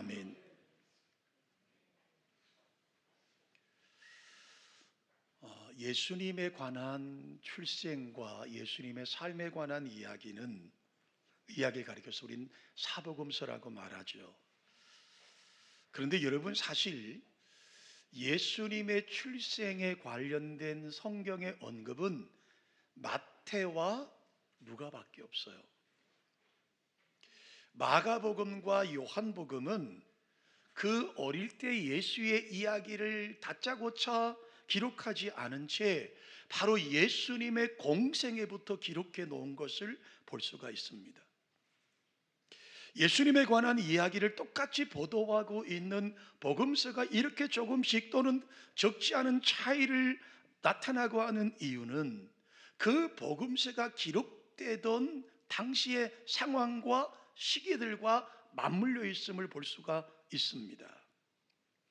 아멘. 예수님에 관한 출생과 예수님의 삶에 관한 이야기를 가리켜서 우린 사복음서라고 말하죠. 그런데 여러분, 사실 예수님의 출생에 관련된 성경의 언급은 마태와 누가밖에 없어요. 마가복음과 요한복음은 그 어릴 때 예수의 이야기를 다짜고짜 기록하지 않은 채 바로 예수님의 공생애부터 기록해 놓은 것을 볼 수가 있습니다. 예수님에 관한 이야기를 똑같이 보도하고 있는 복음서가 이렇게 조금씩 또는 적지 않은 차이를 나타나고 하는 이유는 그 복음서가 기록되던 당시의 상황과 시기들과 맞물려 있음을 볼 수가 있습니다.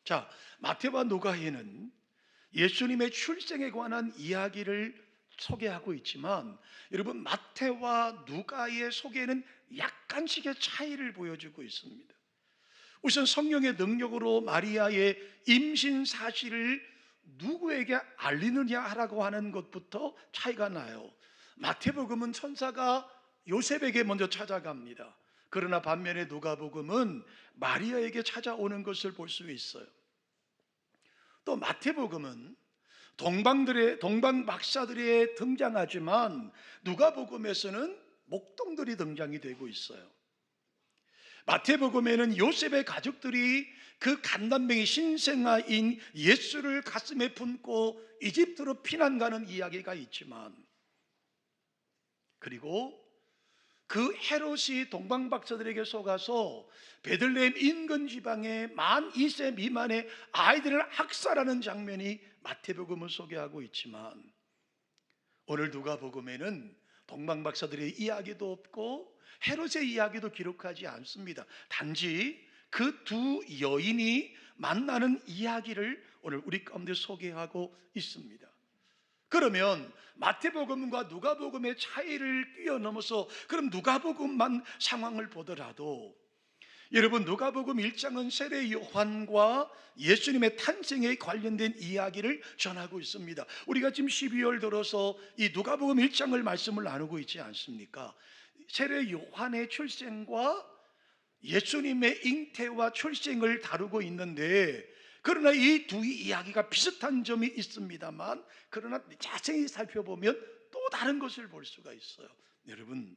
자, 마태와 누가에는 예수님의 출생에 관한 이야기를 소개하고 있지만, 여러분, 마태와 누가의 소개는 약간씩의 차이를 보여주고 있습니다. 우선 성령의 능력으로 마리아의 임신 사실을 누구에게 알리느냐라고 하는 것부터 차이가 나요. 마태복음은 천사가 요셉에게 먼저 찾아갑니다. 그러나 반면에 누가복음은 마리아에게 찾아오는 것을 볼 수 있어요. 또 마태복음은 동방 박사들이 등장하지만 누가복음에서는 목동들이 등장이 되고 있어요. 마태복음에는 요셉의 가족들이 그 갓난맹이 신생아인 예수를 가슴에 품고 이집트로 피난 가는 이야기가 있지만, 그리고 그 헤롯이 동방 박사들에게 속아서 베들레헴 인근 지방의 만 2세 미만의 아이들을 학살하는 장면이 마태복음을 소개하고 있지만, 오늘 누가복음에는 동방 박사들의 이야기도 없고 헤롯의 이야기도 기록하지 않습니다. 단지 그 두 여인이 만나는 이야기를 오늘 우리 가운데 소개하고 있습니다. 그러면 마태복음과 누가복음의 차이를 뛰어넘어서 그럼 누가복음만 상황을 보더라도, 여러분, 누가복음 1장은 세례 요한과 예수님의 탄생에 관련된 이야기를 전하고 있습니다. 우리가 지금 12월 들어서 이 누가복음 1장을 말씀을 나누고 있지 않습니까? 세례 요한의 출생과 예수님의 잉태와 출생을 다루고 있는데, 그러나 이 두 이야기가 비슷한 점이 있습니다만, 그러나 자세히 살펴보면 또 다른 것을 볼 수가 있어요. 여러분,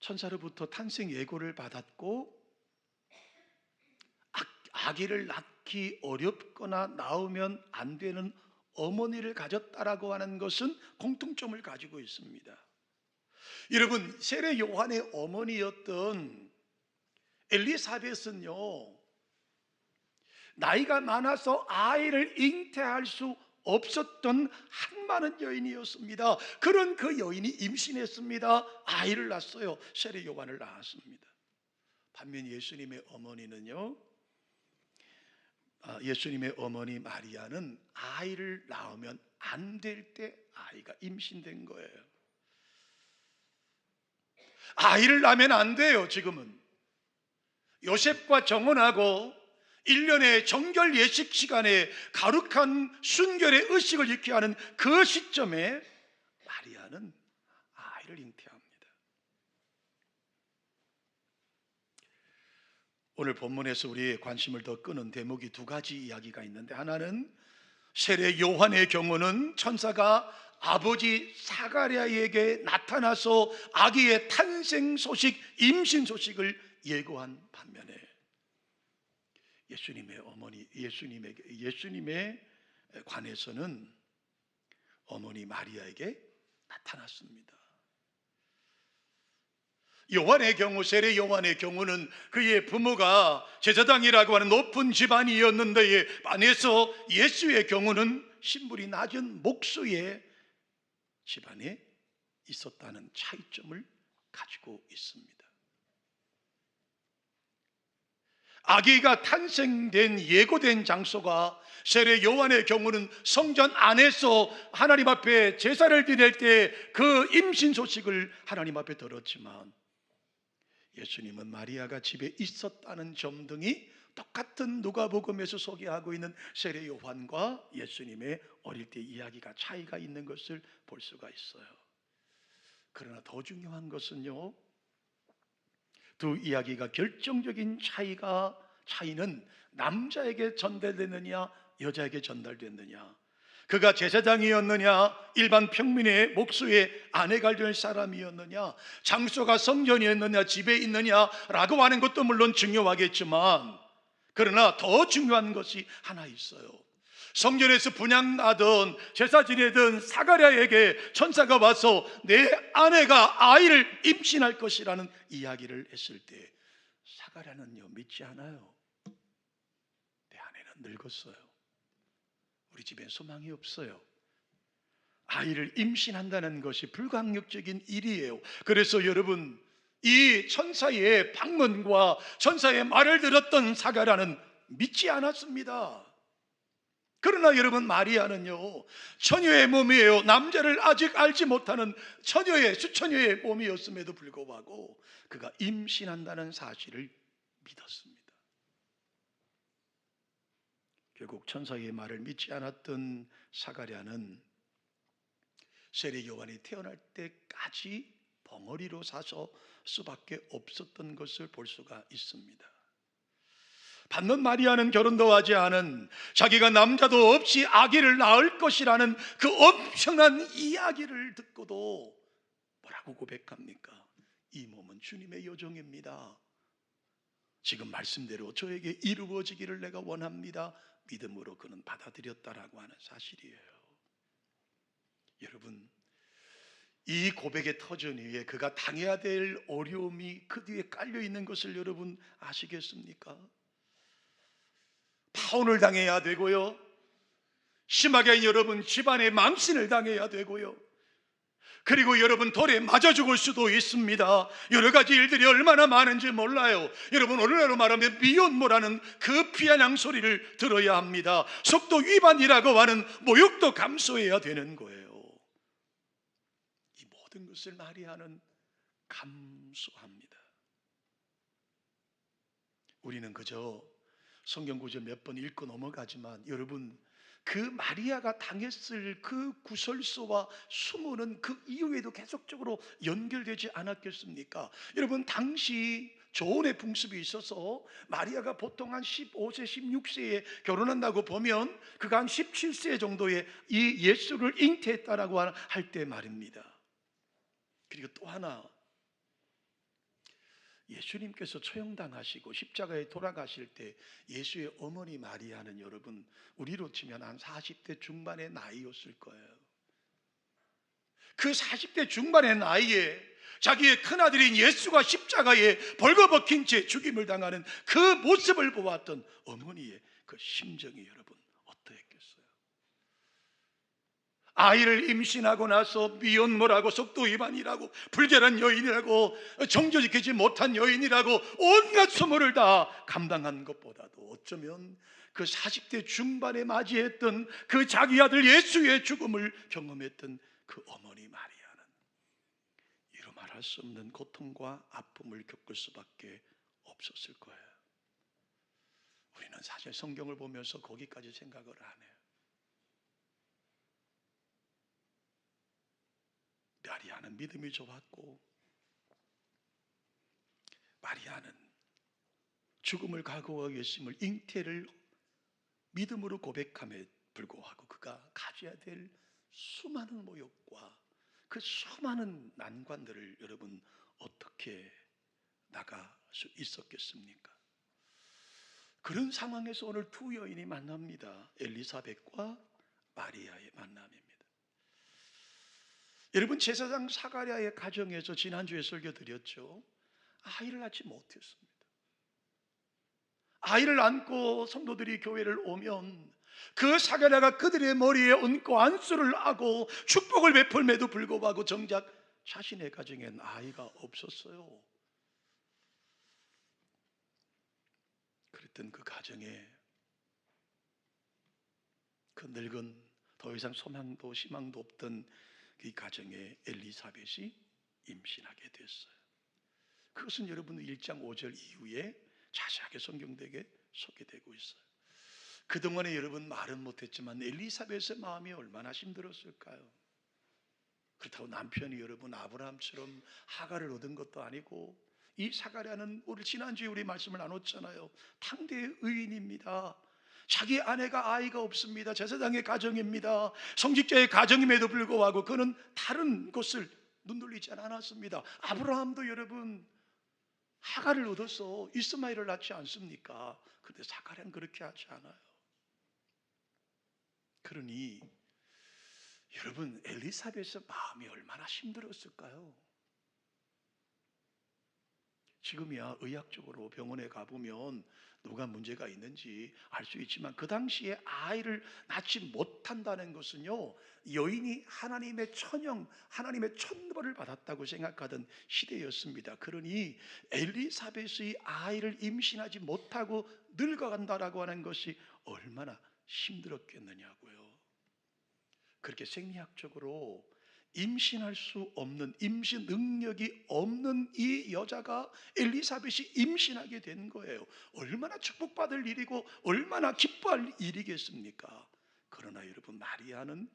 천사로부터 탄생 예고를 받았고 아기를 낳기 어렵거나 낳으면 안 되는 어머니를 가졌다라고 하는 것은 공통점을 가지고 있습니다. 여러분, 세례 요한의 어머니였던 엘리사벳은요, 나이가 많아서 아이를 잉태할 수 없었던 한많은 여인이었습니다. 그런 그 여인이 임신했습니다. 아이를 낳았어요. 세례 요한을 낳았습니다. 반면 예수님의 어머니 마리아는 아이를 낳으면 안 될 때 아이가 임신된 거예요. 아이를 낳으면 안 돼요. 지금은 요셉과 정혼하고 1년의 정결 예식 시간에 거룩한 순결의 의식을 익게 하는 그 시점에 마리아는 아이를 잉태합니다. 오늘 본문에서 우리의 관심을 더 끄는 대목이 두 가지 이야기가 있는데, 하나는 세례 요한의 경우는 천사가 아버지 사가랴에게 나타나서 아기의 탄생 소식, 임신 소식을 예고한 반면에 예수님에 관해서는 어머니 마리아에게 나타났습니다. 세례 요한의 경우는 그의 부모가 제사장이라고 하는 높은 집안이었는데, 반해서 예수의 경우는 신분이 낮은 목수의 집안에 있었다는 차이점을 가지고 있습니다. 아기가 탄생된 예고된 장소가 세례 요한의 경우는 성전 안에서 하나님 앞에 제사를 드릴 때 그 임신 소식을 하나님 앞에 들었지만, 예수님은 마리아가 집에 있었다는 점 등이 똑같은 누가복음에서 소개하고 있는 세례 요한과 예수님의 어릴 때 이야기가 차이가 있는 것을 볼 수가 있어요. 그러나 더 중요한 것은요, 두 이야기가 결정적인 차이는 남자에게 전달됐느냐 여자에게 전달됐느냐, 그가 제사장이었느냐 일반 평민의 목수의 아내가 될 사람이었느냐, 장소가 성전이었느냐 집에 있느냐라고 하는 것도 물론 중요하겠지만, 그러나 더 중요한 것이 하나 있어요. 성전에서 분향하던 제사 지내던 사가랴에게 천사가 와서 내 아내가 아이를 임신할 것이라는 이야기를 했을 때 사가랴는요 믿지 않아요. 내 아내는 늙었어요. 우리 집엔 소망이 없어요. 아이를 임신한다는 것이 불가항력적인 일이에요. 그래서 여러분, 이 천사의 방문과 천사의 말을 들었던 사가랴는 믿지 않았습니다. 그러나 여러분, 마리아는요 처녀의 몸이에요. 남자를 아직 알지 못하는 수처녀의 몸이었음에도 불구하고 그가 임신한다는 사실을 믿었습니다. 결국 천사의 말을 믿지 않았던 사가랴는 세례 요한이 태어날 때까지 벙어리로 사서 수밖에 없었던 것을 볼 수가 있습니다. 반면 마리아는 결혼도 하지 않은, 자기가 남자도 없이 아기를 낳을 것이라는 그 엄청난 이야기를 듣고도 뭐라고 고백합니까? 이 몸은 주님의 여종입니다. 지금 말씀대로 저에게 이루어지기를 내가 원합니다. 믿음으로 그는 받아들였다라고 하는 사실이에요. 여러분, 이 고백의 터전 위에 그가 당해야 될 어려움이 그 뒤에 깔려 있는 것을 여러분 아시겠습니까? 파혼을 당해야 되고요, 심하게 여러분 집안에 망신을 당해야 되고요, 그리고 여러분 돌에 맞아 죽을 수도 있습니다. 여러 가지 일들이 얼마나 많은지 몰라요. 여러분, 오늘날로 말하면 미혼모라는 그 피아냥 소리를 들어야 합니다. 속도 위반이라고 하는 모욕도 감수해야 되는 거예요. 이 모든 것을 마리아는 감수합니다. 우리는 그저 성경 구절 몇 번 읽고 넘어가지만, 여러분, 그 마리아가 당했을 그 구설수와 수모는 그 이후에도 계속적으로 연결되지 않았겠습니까? 여러분, 당시 조혼의 풍습이 있어서 마리아가 보통 한 15세, 16세에 결혼한다고 보면 그가 한 17세 정도에 이 예수를 잉태했다라고 할 때 말입니다. 그리고 또 하나, 예수님께서 처형당하시고 십자가에 돌아가실 때 예수의 어머니 마리아는 여러분, 우리로 치면 한 40대 중반의 나이였을 거예요. 그 40대 중반의 나이에 자기의 큰아들인 예수가 십자가에 벌거벗긴 채 죽임을 당하는 그 모습을 보았던 어머니의 그 심정이 여러분 어떠했겠어요? 아이를 임신하고 나서 미혼모라고, 속도 위반이라고, 불결한 여인이라고, 정조 지키지 못한 여인이라고 온갖 소문을 다 감당한 것보다도 어쩌면 그 40대 중반에 맞이했던 그 자기 아들 예수의 죽음을 경험했던 그 어머니 마리아는 이루 말할 수 없는 고통과 아픔을 겪을 수밖에 없었을 거예요. 우리는 사실 성경을 보면서 거기까지 생각을 안 해요. 마리아는 믿음이 좋았고, 마리아는 죽음을 각오하고 예수님을 잉태를 믿음으로 고백함에 불구하고 그가 가져야 될 수많은 모욕과 그 수많은 난관들을 여러분 어떻게 나갈 수 있었겠습니까? 그런 상황에서 오늘 두 여인이 만납니다. 엘리사벳과 마리아의 만남입니다. 여러분, 제사장 사가랴의 가정에서 지난주에 설교 드렸죠. 아이를 낳지 못했습니다. 아이를 안고 성도들이 교회를 오면 그 사가랴가 그들의 머리에 얹고 안수를 하고 축복을 베풀매도 불구하고 정작 자신의 가정엔 아이가 없었어요. 그랬던 그 가정에, 그 늙은 더 이상 소망도 희망도 없던 이 가정에 엘리사벳이 임신하게 됐어요. 그것은 여러분 1장 5절 이후에 자세하게 성경되게 소개되고 있어요. 그동안에 여러분 말은 못했지만 엘리사벳의 마음이 얼마나 힘들었을까요? 그렇다고 남편이 여러분 아브라함처럼 하갈을 얻은 것도 아니고, 이 사가랴는 우리 지난주에 우리 말씀을 나눴잖아요. 당대의 의인입니다. 자기 아내가 아이가 없습니다. 제사장의 가정입니다. 성직자의 가정임에도 불구하고 그는 다른 곳을 눈돌리지 않았습니다. 아브라함도 여러분 하갈을 얻어서 이스마엘을 낳지 않습니까? 그런데 사가랴는 그렇게 하지 않아요. 그러니 여러분 엘리사벳의 마음이 얼마나 힘들었을까요? 지금이야 의학적으로 병원에 가보면 누가 문제가 있는지 알 수 있지만, 그 당시에 아이를 낳지 못한다는 것은요, 여인이 하나님의 천영, 하나님의 천벌을 받았다고 생각하던 시대였습니다. 그러니 엘리사벳이 아이를 임신하지 못하고 늙어간다라고 하는 것이 얼마나 힘들었겠느냐고요. 그렇게 생리학적으로 임신할 수 없는, 임신 능력이 없는 이 여자가 엘리사벳이 임신하게 된 거예요. 얼마나 축복받을 일이고 얼마나 기뻐할 일이겠습니까? 그러나 여러분 마리아는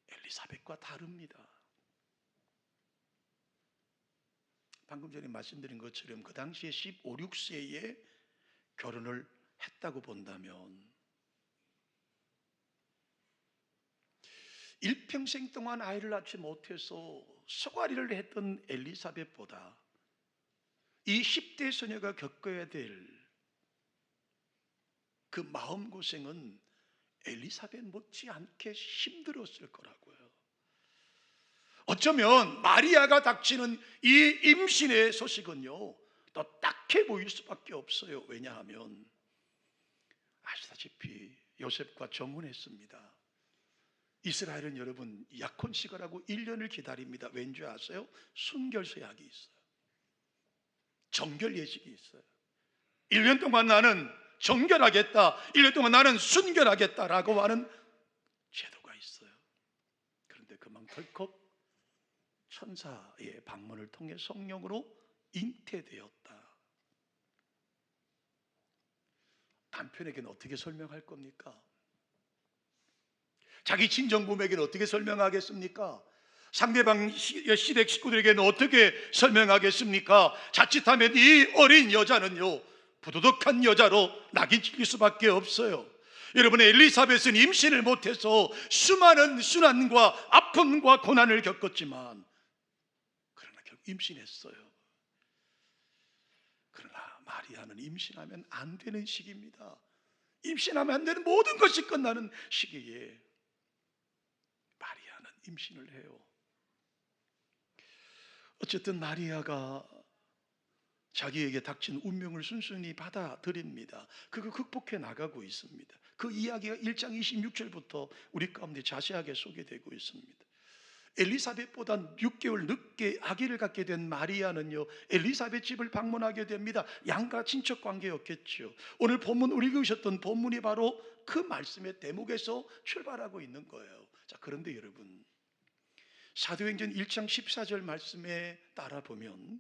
엘리사벳과 다릅니다. 방금 전에 말씀드린 것처럼 그 당시에 15, 16세에 결혼을 했다고 본다면 일평생 동안 아이를 낳지 못해서 소가리를 했던 엘리사벳보다 이 10대 소녀가 겪어야 될 그 마음고생은 엘리사벳 못지않게 힘들었을 거라고요. 어쩌면 마리아가 닥치는 이 임신의 소식은요 더 딱해 보일 수밖에 없어요. 왜냐하면 아시다시피 요셉과 정혼했습니다. 이스라엘은 여러분 약혼시가라고 1년을 기다립니다. 왠지 아세요? 순결서약이 있어요. 정결 예식이 있어요. 1년 동안 나는 정결하겠다, 1년 동안 나는 순결하겠다라고 하는 제도가 있어요. 그런데 그만 덜컥 천사의 방문을 통해 성령으로 잉태되었다. 남편에게는 어떻게 설명할 겁니까? 자기 친정부모에게는 어떻게 설명하겠습니까? 상대방 시댁 식구들에게는 어떻게 설명하겠습니까? 자칫하면 이 어린 여자는요 부도덕한 여자로 낙인 찍힐 수밖에 없어요. 여러분 엘리사벳은 임신을 못해서 수많은 순환과 아픔과 고난을 겪었지만 그러나 결국 임신했어요. 그러나 마리아는 임신하면 안 되는 시기입니다. 임신하면 안 되는 모든 것이 끝나는 시기에 마리아는 임신을 해요. 어쨌든 마리아가 자기에게 닥친 운명을 순순히 받아들입니다. 그거 극복해 나가고 있습니다. 그 이야기가 1장 26절부터 우리 가운데 자세하게 소개되고 있습니다. 엘리사벳보다 6개월 늦게 아기를 갖게 된 마리아는요 엘리사벳 집을 방문하게 됩니다. 양가 친척 관계였겠죠. 오늘 본문 우리 읽으셨던 본문이 바로 그 말씀의 대목에서 출발하고 있는 거예요. 자, 그런데 여러분 사도행전 1장 14절 말씀에 따라 보면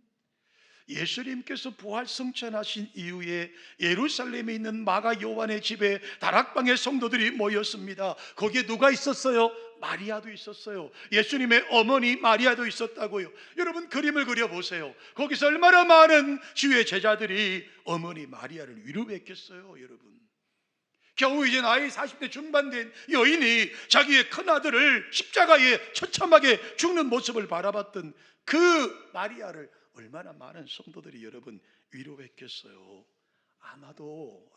예수님께서 부활 승천하신 이후에 예루살렘에 있는 마가 요한의 집에 다락방의 성도들이 모였습니다. 거기에 누가 있었어요? 마리아도 있었어요. 예수님의 어머니 마리아도 있었다고요. 여러분 그림을 그려보세요. 거기서 얼마나 많은 주의 제자들이 어머니 마리아를 위로했겠어요. 여러분 겨우 이제 나이 40대 중반 된 여인이 자기의 큰아들을 십자가에 처참하게 죽는 모습을 바라봤던 그 마리아를 얼마나 많은 성도들이 여러분 위로했겠어요. 아마도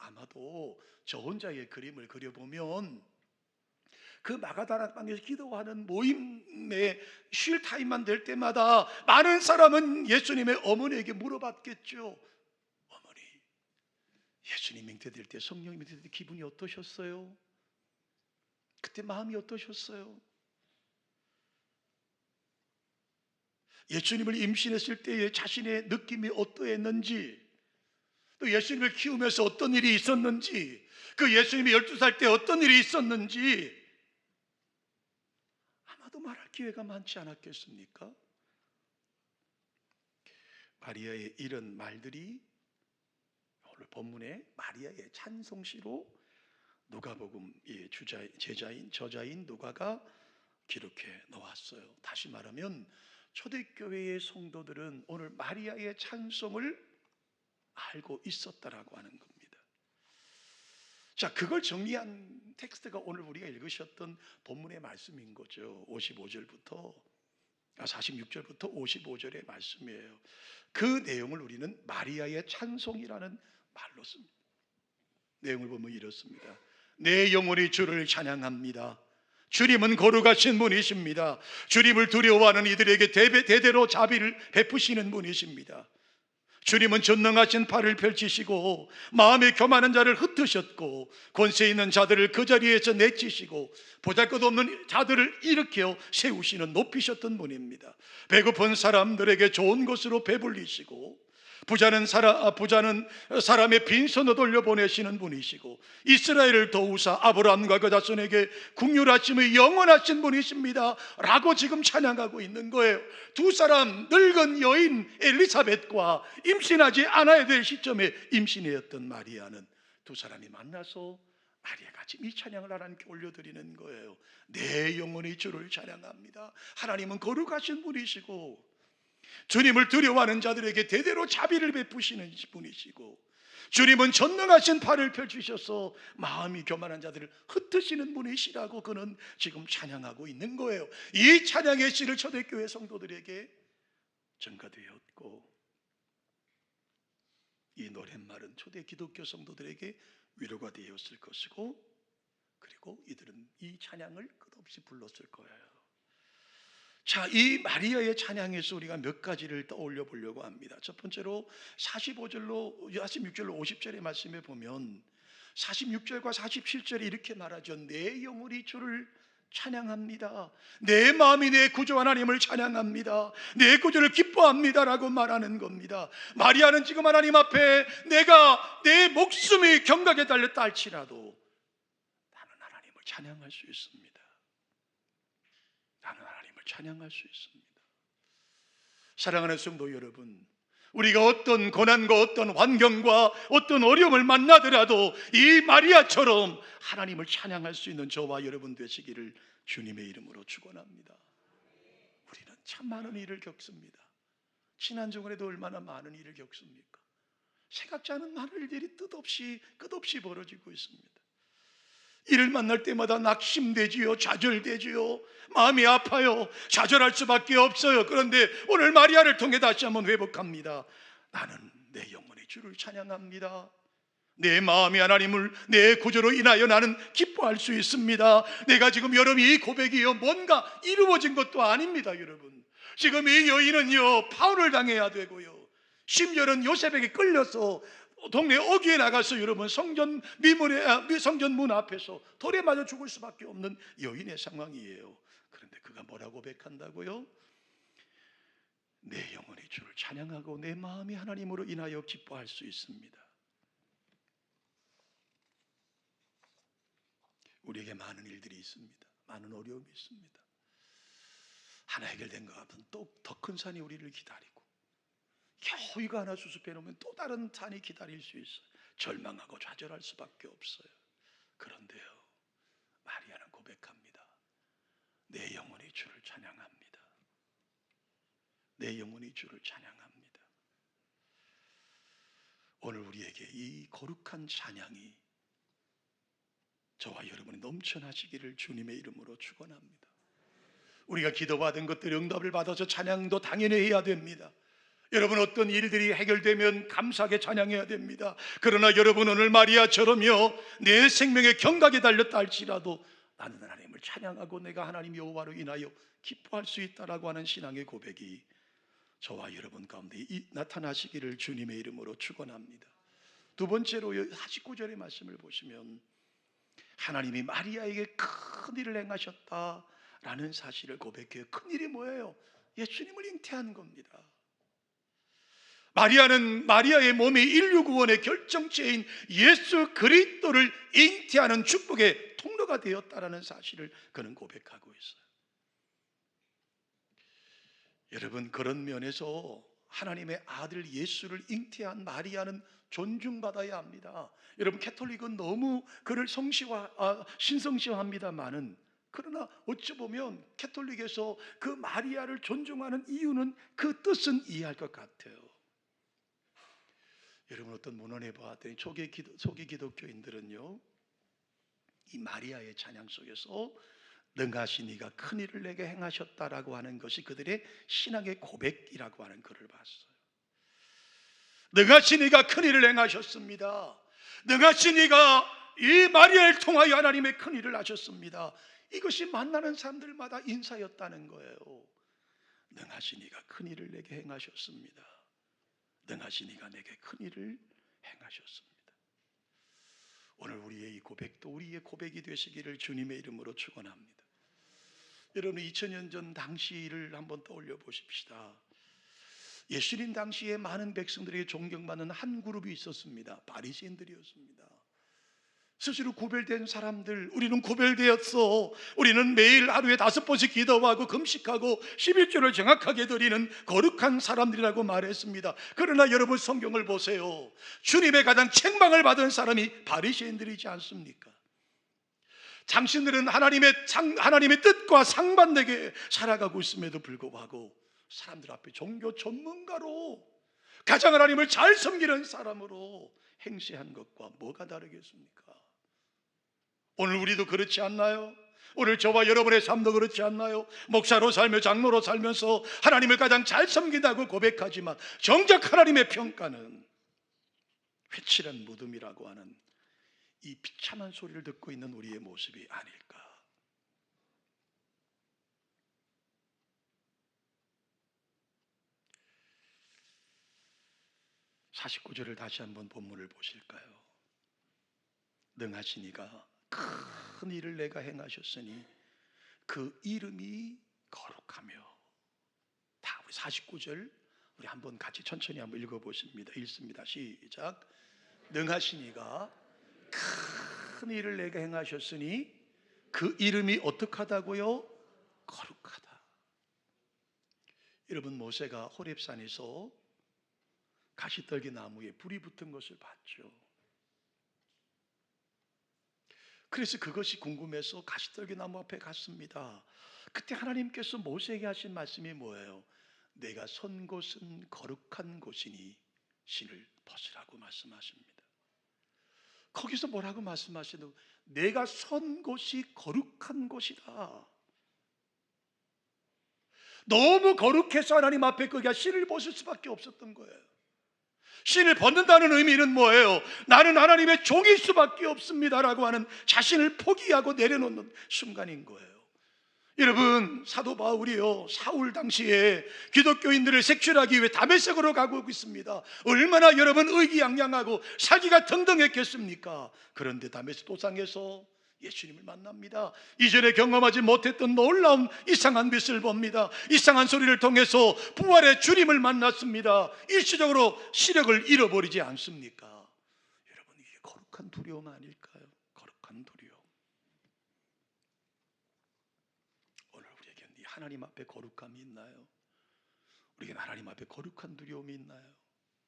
저 혼자의 그림을 그려보면 그 마가다락방에서 기도하는 모임에 쉴 타임만 될 때마다 많은 사람은 예수님의 어머니에게 물어봤겠죠. 어머니, 예수님 맹태될 때, 성령 맹태될 때 기분이 어떠셨어요? 그때 마음이 어떠셨어요? 예수님을 임신했을 때의 자신의 느낌이 어떠했는지, 또 예수님을 키우면서 어떤 일이 있었는지, 그 예수님이 12살 때 어떤 일이 있었는지 아마도 말할 기회가 많지 않았겠습니까? 마리아의 이런 말들이 오늘 본문에 마리아의 찬송시로 누가복음의 제자인 저자인 누가가 기록해 놓았어요. 다시 말하면 초대교회의 성도들은 오늘 마리아의 찬송을 알고 있었다라고 하는 겁니다. 자, 그걸 정리한 텍스트가 오늘 우리가 읽으셨던 본문의 말씀인 거죠. 46절부터 55절의 말씀이에요. 그 내용을 우리는 마리아의 찬송이라는 말로 씁니다. 내용을 보면 이렇습니다. 내 영혼이 주를 찬양합니다. 주님은 거룩하신 분이십니다. 주님을 두려워하는 이들에게 대대로 자비를 베푸시는 분이십니다. 주님은 전능하신 팔을 펼치시고 마음에 교만한 자를 흩으셨고 권세 있는 자들을 그 자리에서 내치시고 보잘것없는 자들을 일으켜 세우시는 높이셨던 분입니다. 배고픈 사람들에게 좋은 것으로 배불리시고 부자는 사람의 빈손을 돌려보내시는 분이시고 이스라엘을 도우사 아브라함과 그 자손에게 국률하심의 영원하신 분이십니다 라고 지금 찬양하고 있는 거예요. 두 사람, 늙은 여인 엘리사벳과 임신하지 않아야 될 시점에 임신이었던 마리아는 두 사람이 만나서 마리아가 지금 이 찬양을 하나님께 올려드리는 거예요. 내 영혼이 주를 찬양합니다. 하나님은 거룩하신 분이시고 주님을 두려워하는 자들에게 대대로 자비를 베푸시는 분이시고 주님은 전능하신 팔을 펼치셔서 마음이 교만한 자들을 흩으시는 분이시라고 그는 지금 찬양하고 있는 거예요. 이 찬양의 씨를 초대교회 성도들에게 전가되었고 이 노랫말은 초대 기독교 성도들에게 위로가 되었을 것이고 그리고 이들은 이 찬양을 끝없이 불렀을 거예요. 자, 이 마리아의 찬양에서 우리가 몇 가지를 떠올려 보려고 합니다. 첫 번째로 46절로 50절의 말씀에 보면 46절과 47절에 이렇게 말하죠. 내 영혼이 주를 찬양합니다. 내 마음이 내 구주 하나님을 찬양합니다. 내 구주를 기뻐합니다 라고 말하는 겁니다. 마리아는 지금 하나님 앞에 내가 내 목숨이 경각에 달렸다 할지라도 나는 하나님을 찬양할 수 있습니다. 나는 하나님을 찬양할 수 있습니다. 사랑하는 성도 여러분, 우리가 어떤 고난과 어떤 환경과 어떤 어려움을 만나더라도 이 마리아처럼 하나님을 찬양할 수 있는 저와 여러분 되시기를 주님의 이름으로 축원합니다. 우리는 참 많은 일을 겪습니다. 지난주간에도 얼마나 많은 일을 겪습니까? 생각지 않은 많은 일들이 끝없이 벌어지고 있습니다. 이를 만날 때마다 낙심되지요, 좌절되지요, 마음이 아파요, 좌절할 수밖에 없어요. 그런데 오늘 마리아를 통해 다시 한번 회복합니다. 나는 내 영혼의 주를 찬양합니다. 내 마음이 하나님을 내 구주로 인하여 나는 기뻐할 수 있습니다. 내가 지금 여러분이 이 고백이요 뭔가 이루어진 것도 아닙니다. 여러분, 지금 이 여인은요 파울을 당해야 되고요, 심지어는 요셉에게 끌려서 동네 어귀에 나가서 여러분 성전 문 앞에서 돌에 맞아 죽을 수밖에 없는 여인의 상황이에요. 그런데 그가 뭐라고 고백한다고요? 내 영혼이 주를 찬양하고 내 마음이 하나님으로 인하여 기뻐할 수 있습니다. 우리에게 많은 일들이 있습니다. 많은 어려움이 있습니다. 하나 해결된 것 같은 또 더 큰 산이 우리를 기다리고 겨우 이거 하나 수습해 놓으면 또 다른 산이 기다릴 수 있어요. 절망하고 좌절할 수밖에 없어요. 그런데요, 마리아는 고백합니다. 내 영혼이 주를 찬양합니다. 내 영혼이 주를 찬양합니다. 오늘 우리에게 이 거룩한 찬양이 저와 여러분이 넘쳐나시기를 주님의 이름으로 축원합니다. 우리가 기도받은 것들이 응답을 받아서 찬양도 당연히 해야 됩니다. 여러분, 어떤 일들이 해결되면 감사하게 찬양해야 됩니다. 그러나 여러분, 오늘 마리아처럼요 내 생명의 경각에 달렸다 할지라도 나는 하나님을 찬양하고 내가 하나님 여호와로 인하여 기뻐할 수 있다라고 하는 신앙의 고백이 저와 여러분 가운데 나타나시기를 주님의 이름으로 축원합니다. 두 번째로 49절의 말씀을 보시면 하나님이 마리아에게 큰 일을 행하셨다라는 사실을 고백해요. 큰 일이 뭐예요? 예수님을 잉태한 겁니다. 마리아는 마리아의 몸이 인류 구원의 결정체인 예수 그리스도를 잉태하는 축복의 통로가 되었다라는 사실을 그는 고백하고 있어요. 여러분, 그런 면에서 하나님의 아들 예수를 잉태한 마리아는 존중받아야 합니다. 여러분, 캐톨릭은 너무 그를 신성시합니다만은, 그러나 어찌 보면 캐톨릭에서 그 마리아를 존중하는 이유는 그 뜻은 이해할 것 같아요. 여러분, 어떤 문헌에 보았더니 초기 기독교인들은요, 이 마리아의 찬양 속에서 능하신 이가 큰 일을 내게 행하셨다라고 하는 것이 그들의 신앙의 고백이라고 하는 글을 봤어요. 능하신 이가 큰 일을 행하셨습니다. 능하신 이가 이 마리아를 통하여 하나님의 큰 일을 하셨습니다. 이것이 만나는 사람들마다 인사였다는 거예요. 능하신 이가 큰 일을 내게 행하셨습니다. 능하신 이가 내게 큰 일을 행하셨습니다. 오늘 우리의 이 고백도 우리의 고백이 되시기를 주님의 이름으로 축원합니다. 여러분, 2000년 전 당시를 한번 떠올려 보십시다. 예수님 당시에 많은 백성들에게 존경받는 한 그룹이 있었습니다. 바리새인들이었습니다. 스스로 구별된 사람들, 우리는 구별되었어. 우리는 매일 하루에 5번씩 기도하고 금식하고 11조를 정확하게 드리는 거룩한 사람들이라고 말했습니다. 그러나 여러분, 성경을 보세요. 주님의 가장 책망을 받은 사람이 바리새인들이지 않습니까? 당신들은 하나님의 뜻과 상반되게 살아가고 있음에도 불구하고 사람들 앞에 종교 전문가로, 가장 하나님을 잘 섬기는 사람으로 행세한 것과 뭐가 다르겠습니까? 오늘 우리도 그렇지 않나요? 오늘 저와 여러분의 삶도 그렇지 않나요? 목사로 살며 장로로 살면서 하나님을 가장 잘 섬긴다고 고백하지만 정작 하나님의 평가는 회칠한 무덤이라고 하는 이 비참한 소리를 듣고 있는 우리의 모습이 아닐까? (49절을) 다시 한번 본문을 보실까요? 능하신 이가 큰 일을 내가 행하셨으니 그 이름이 거룩하며. 다 우리 49절 우리 한번 같이 천천히 한번 읽어보십니다. 읽습니다. 시작. 능하신 이가 큰 일을 내가 행하셨으니 그 이름이 어떡하다고요? 거룩하다. 여러분, 모세가 호렙산에서 가시떨기 나무에 불이 붙은 것을 봤죠. 그래서 그것이 궁금해서 가시떨기 나무 앞에 갔습니다. 그때 하나님께서 모세에게 하신 말씀이 뭐예요? 내가 선 곳은 거룩한 곳이니 신을 벗으라고 말씀하십니다. 거기서 뭐라고 말씀하시는? 내가 선 곳이 거룩한 곳이다. 너무 거룩해서 하나님 앞에 그가 신을 벗을 수밖에 없었던 거예요. 신을 벗는다는 의미는 뭐예요? 나는 하나님의 종일 수밖에 없습니다라고 하는 자신을 포기하고 내려놓는 순간인 거예요. 여러분, 사도 바울이요, 사울 당시에 기독교인들을 색출하기 위해 다메섹으로 가고 있습니다. 얼마나 여러분 의기양양하고 살기가 등등했겠습니까? 그런데 다메섹 도상에서 예수님을 만납니다. 이전에 경험하지 못했던 놀라운 이상한 빛을 봅니다. 이상한 소리를 통해서 부활의 주님을 만났습니다. 일시적으로 시력을 잃어버리지 않습니까? 여러분, 이게 거룩한 두려움 아닐까요? 거룩한 두려움. 오늘 우리에게 하나님 앞에 거룩함이 있나요? 우리에게 하나님 앞에 거룩한 두려움이 있나요?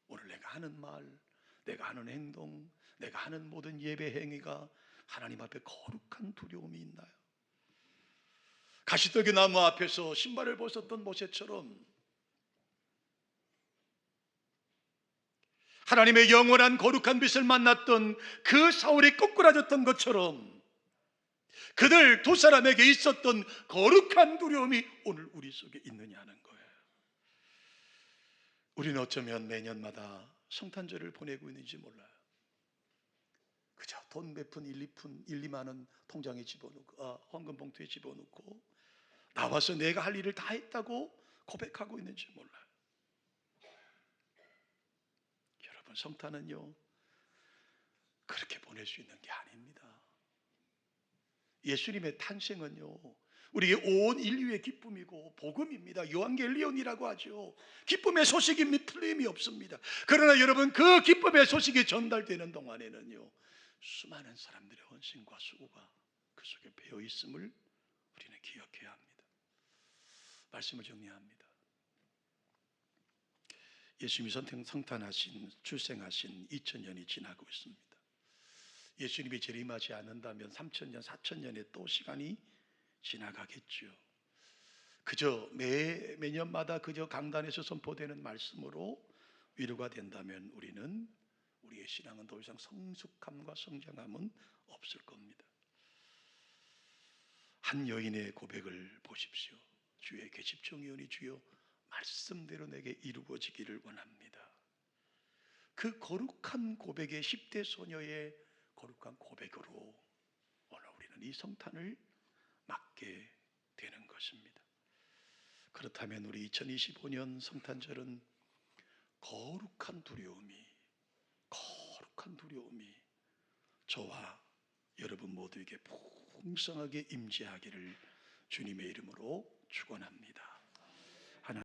오늘 내가 하는 말, 내가 하는 행동, 내가 하는 모든 예배 행위가 하나님 앞에 거룩한 두려움이 있나요? 가시떨기 나무 앞에서 신발을 벗었던 모세처럼 하나님의 영원한 거룩한 빛을 만났던 그 사울이 꼬꾸라졌던 것처럼 그들 두 사람에게 있었던 거룩한 두려움이 오늘 우리 속에 있느냐는 거예요. 우리는 어쩌면 매년마다 성탄절을 보내고 있는지 몰라요. 그저 돈 몇 푼, 1, 2만 원 통장에 집어넣고, 헌금 봉투에 집어넣고 나와서 내가 할 일을 다 했다고 고백하고 있는지 몰라요. 여러분, 성탄은요 그렇게 보낼 수 있는 게 아닙니다. 예수님의 탄생은요 우리의 온 인류의 기쁨이고 복음입니다. 요한겔리온이라고 하죠. 기쁨의 소식이 틀림이 없습니다. 그러나 여러분, 그 기쁨의 소식이 전달되는 동안에는요 수많은 사람들의 헌신과 수고가 그 속에 배어 있음을 우리는 기억해야 합니다. 말씀을 정리합니다. 예수님이 성탄하신, 출생하신 2000년이 지나고 있습니다. 예수님이 재림하지 않는다면 3000년, 4000년의 또 시간이 지나가겠죠. 그저 매년마다 그저 강단에서 선포되는 말씀으로 위로가 된다면 우리의 신앙은 더 이상 성숙함과 성장함은 없을 겁니다. 한 여인의 고백을 보십시오. 주의 계집종이오니 주여 말씀대로 내게 이루어지기를 원합니다. 그 거룩한 고백의 10대 소녀의 거룩한 고백으로 오늘 우리는 이 성탄을 맞게 되는 것입니다. 그렇다면 우리 2025년 성탄절은 거룩한 두려움이 저와 여러분 모두에게 풍성하게 임재하기를 주님의 이름으로 축원합니다.